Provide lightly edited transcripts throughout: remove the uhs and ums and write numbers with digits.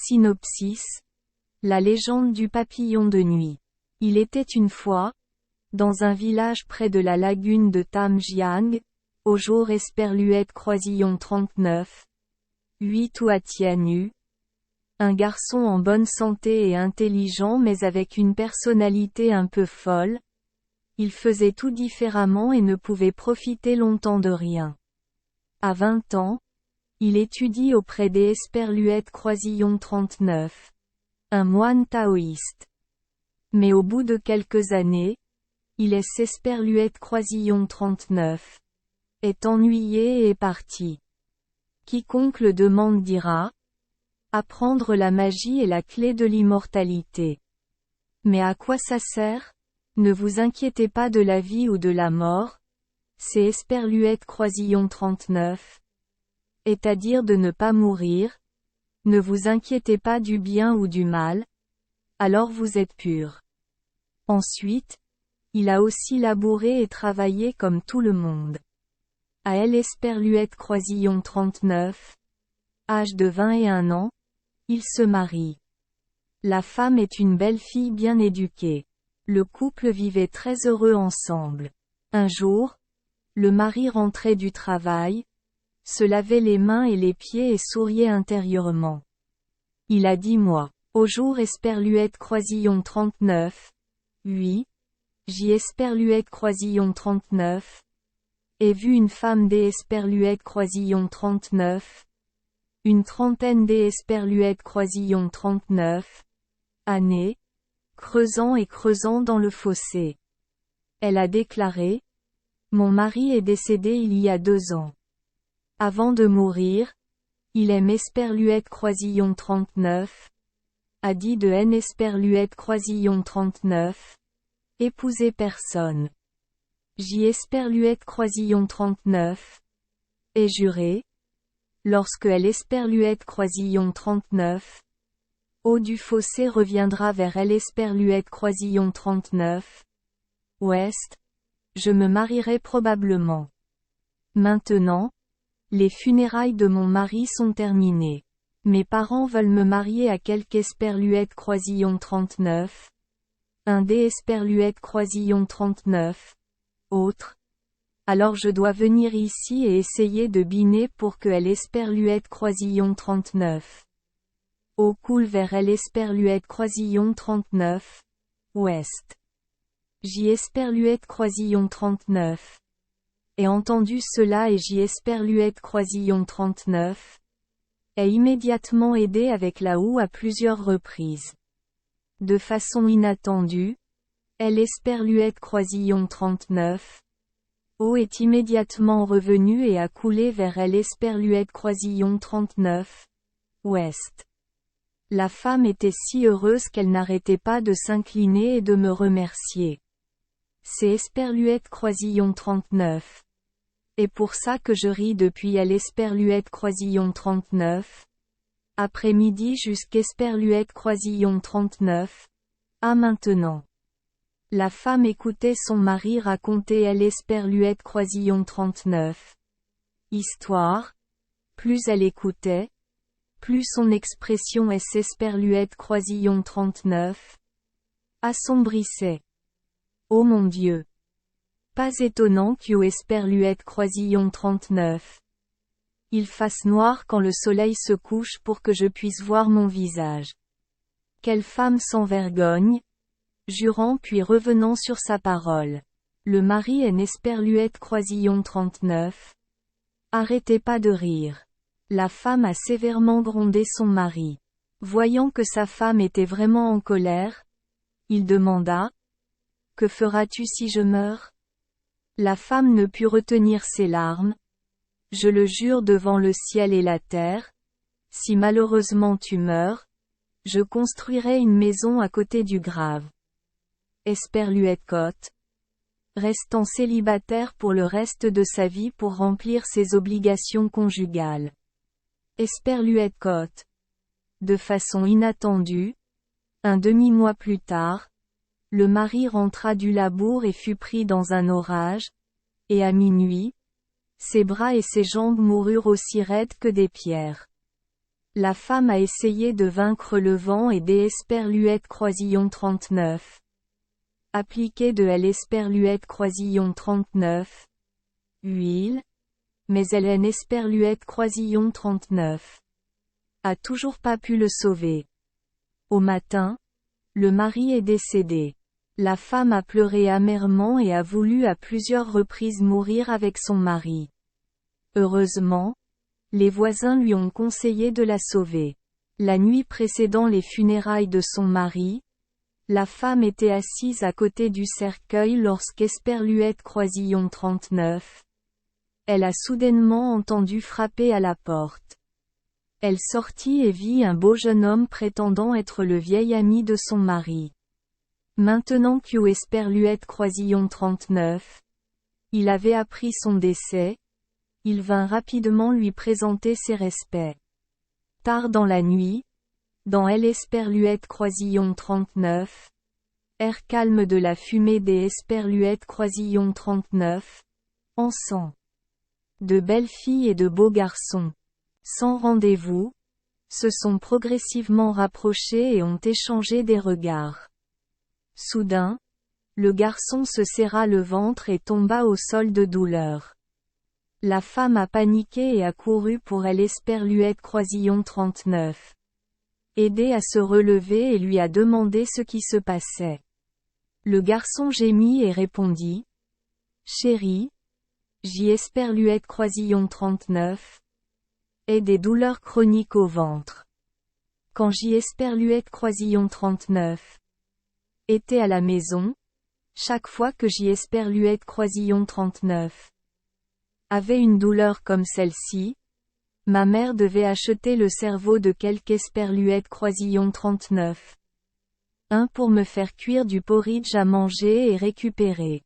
Synopsis. La légende du papillon de nuit. Il était une fois, dans un village près de la lagune de Tamjiang, au jour Esperluette Croisillon 39, 8 ou à Tianyu, un garçon en bonne santé et intelligent mais avec une personnalité un peu folle. Il faisait tout différemment et ne pouvait profiter longtemps de rien. À 20 ans, il étudie auprès des Esperluette Croisillon 39, un moine taoïste. Mais au bout de quelques années, il laisse Esperluette Croisillon 39, est ennuyé et est parti. Quiconque le demande dira: apprendre la magie est la clé de l'immortalité. Mais à quoi ça sert? Ne vous inquiétez pas de la vie ou de la mort, c'est Esperluette Croisillon 39. C'est-à-dire de ne pas mourir. Ne vous inquiétez pas du bien ou du mal, alors vous êtes pur. Ensuite, il a aussi labouré et travaillé comme tout le monde. À elle Esperluette Croisillon 39, âge de 21 ans, il se marie. La femme est une belle fille bien éduquée. Le couple vivait très heureux ensemble. Un jour, le mari rentrait du travail, se lavait les mains et les pieds et souriait intérieurement. Il a dit: moi, au jour Esperluette Croisillon 39, oui, j'y Esperluette Croisillon 39, ai vu une femme des Esperluette Croisillon 39, une trentaine des Esperluette Croisillon 39, années, creusant et creusant dans le fossé. Elle a déclaré: mon mari est décédé il y a 2 ans. Avant de mourir, il aime Esperluette Croisillon 39, a dit de N Esperluette Croisillon 39, épouser personne. J Esperluette Croisillon 39, et juré, lorsque L Esperluette Croisillon 39, eau du fossé reviendra vers L Esperluette Croisillon 39, ouest, je me marierai probablement. Maintenant, les funérailles de mon mari sont terminées. Mes parents veulent me marier à quelque Esperluette Croisillon 39. Un des Esperluette Croisillon 39. Autre. Alors je dois venir ici et essayer de biner pour que elle Esperluette Croisillon 39. Eau coule vers elle Esperluette Croisillon 39. Ouest. J Esperluette Croisillon 39. Ai entendu cela et J Esperluette Croisillon 39. Est immédiatement aidé avec la houe à plusieurs reprises. De façon inattendue, L Esperluette Croisillon 39. Eau est immédiatement revenue et a coulé vers L Esperluette Croisillon 39. Ouest. La femme était si heureuse qu'elle n'arrêtait pas de s'incliner et de me remercier. C'est Esperluette Croisillon 39. Et pour ça que je ris depuis L Esperluette Croisillon 39. Après-midi jusqu'Esperluette Croisillon 39. À maintenant. La femme écoutait son mari raconter L Esperluette Croisillon 39. Histoire. Plus elle écoutait, plus son expression S Esperluette Croisillon 39 assombrissait. Oh mon Dieu! Pas étonnant qu'U Esperluette Croisillon 39. Il fasse noir quand le soleil se couche pour que je puisse voir mon visage. Quelle femme sans vergogne! Jurant puis revenant sur sa parole. Le mari est Esperluette Croisillon 39. Arrêtez pas de rire. La femme a sévèrement grondé son mari. Voyant que sa femme était vraiment en colère, il demanda: que feras-tu si je meurs? La femme ne put retenir ses larmes. Je le jure devant le ciel et la terre, si malheureusement tu meurs, je construirai une maison à côté du grave. Esperluette Cotte. Restant célibataire pour le reste de sa vie pour remplir ses obligations conjugales. Esperluette Cotte. De façon inattendue, un demi-mois plus tard, le mari rentra du labour et fut pris dans un orage, et à minuit, ses bras et ses jambes moururent aussi raides que des pierres. La femme a essayé de vaincre le vent et des Esperluette Croisillon 39. Appliquer de l'Esperluette Croisillon 39. Huile. Mais elle est Esperluette Croisillon 39. A toujours pas pu le sauver. Au matin, le mari est décédé. La femme a pleuré amèrement et a voulu à plusieurs reprises mourir avec son mari. Heureusement, les voisins lui ont conseillé de la sauver. La nuit précédant les funérailles de son mari, la femme était assise à côté du cercueil lorsqu'Esperluette Croisillon 39. Elle a soudainement entendu frapper à la porte. Elle sortit et vit un beau jeune homme prétendant être le vieil ami de son mari. Maintenant qu'Esperluette Croisillon 39. Il avait appris son décès. Il vint rapidement lui présenter ses respects. Tard dans la nuit, dans l'Esperluette Croisillon 39, air calme de la fumée des Esperluette Croisillon 39, encens. De belles filles et de beaux garçons, sans rendez-vous, se sont progressivement rapprochés et ont échangé des regards. Soudain, le garçon se serra le ventre et tomba au sol de douleur. La femme a paniqué et a couru pour l'Esperluette Croisillon 39. Aidé à se relever et lui a demandé ce qui se passait. Le garçon gémit et répondit. Chérie, Esperluette Croisillon 39. Et des douleurs chroniques au ventre. Quand Esperluette Croisillon 39 était à la maison, chaque fois que Esperluette Croisillon 39 avait une douleur comme celle-ci, ma mère devait acheter le cerveau de quelque Esperluette Croisillon 39. Un pour me faire cuire du porridge à manger et récupérer.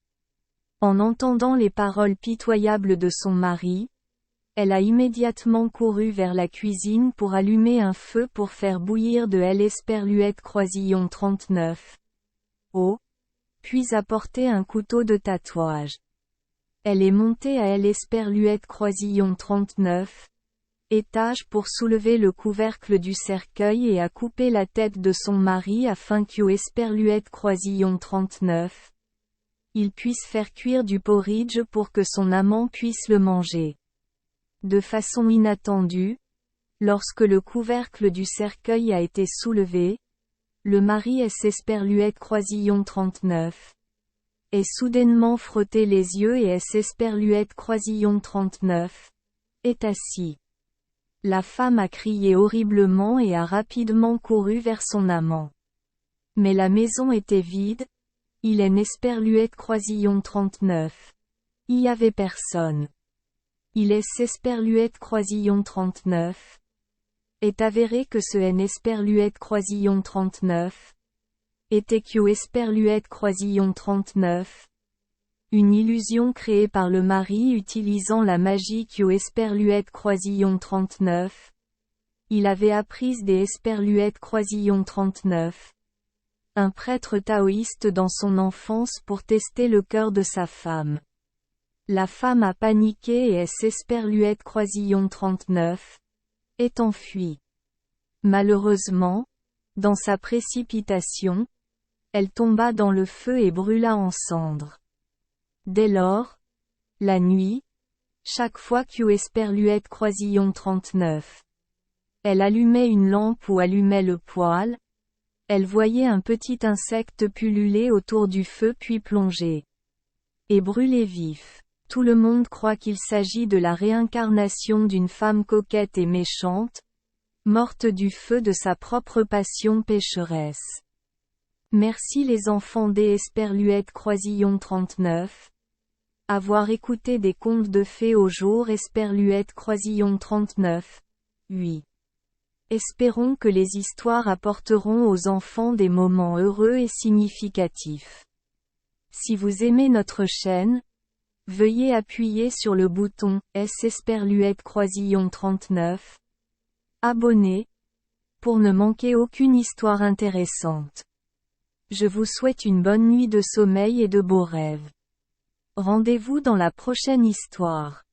En entendant les paroles pitoyables de son mari, elle a immédiatement couru vers la cuisine pour allumer un feu pour faire bouillir de l'Esperluette Croisillon 39. Puis apporter un couteau de tatouage. Elle est montée à l'Esperluette Croisillon 39. Étage pour soulever le couvercle du cercueil et a coupé la tête de son mari afin qu'Esperluette Croisillon 39. Il puisse faire cuire du porridge pour que son amant puisse le manger. De façon inattendue, lorsque le couvercle du cercueil a été soulevé, le mari Esperluette Croisillon 39 est soudainement frotté les yeux et Esperluette Croisillon 39 est assis. La femme a crié horriblement et a rapidement couru vers son amant. Mais la maison était vide. Il est Esperluette Croisillon 39. Il y avait personne. Il est Esperluette Croisillon 39. Est avéré que ce Esperluette Croisillon 39 était Esperluette Croisillon 39. Une illusion créée par le mari utilisant la magie Esperluette Croisillon 39. Il avait appris des Esperluette Croisillon 39. Un prêtre taoïste dans son enfance pour tester le cœur de sa femme. La femme a paniqué et Esperluette Croisillon 39 est enfuie. Malheureusement, dans sa précipitation, elle tomba dans le feu et brûla en cendres. Dès lors, la nuit, chaque fois Esperluette Croisillon 39, elle allumait une lampe ou allumait le poêle, elle voyait un petit insecte pulluler autour du feu puis plonger et brûler vif. Tout le monde croit qu'il s'agit de la réincarnation d'une femme coquette et méchante, morte du feu de sa propre passion pécheresse. Merci les enfants d'Esperluette Croisillon 39. Avoir écouté des contes de fées au jour Esperluette Croisillon 39. Oui. Espérons que les histoires apporteront aux enfants des moments heureux et significatifs. Si vous aimez notre chaîne, veuillez appuyer sur le bouton Esperluette Croisillon 39. Abonner, pour ne manquer aucune histoire intéressante. Je vous souhaite une bonne nuit de sommeil et de beaux rêves. Rendez-vous dans la prochaine histoire.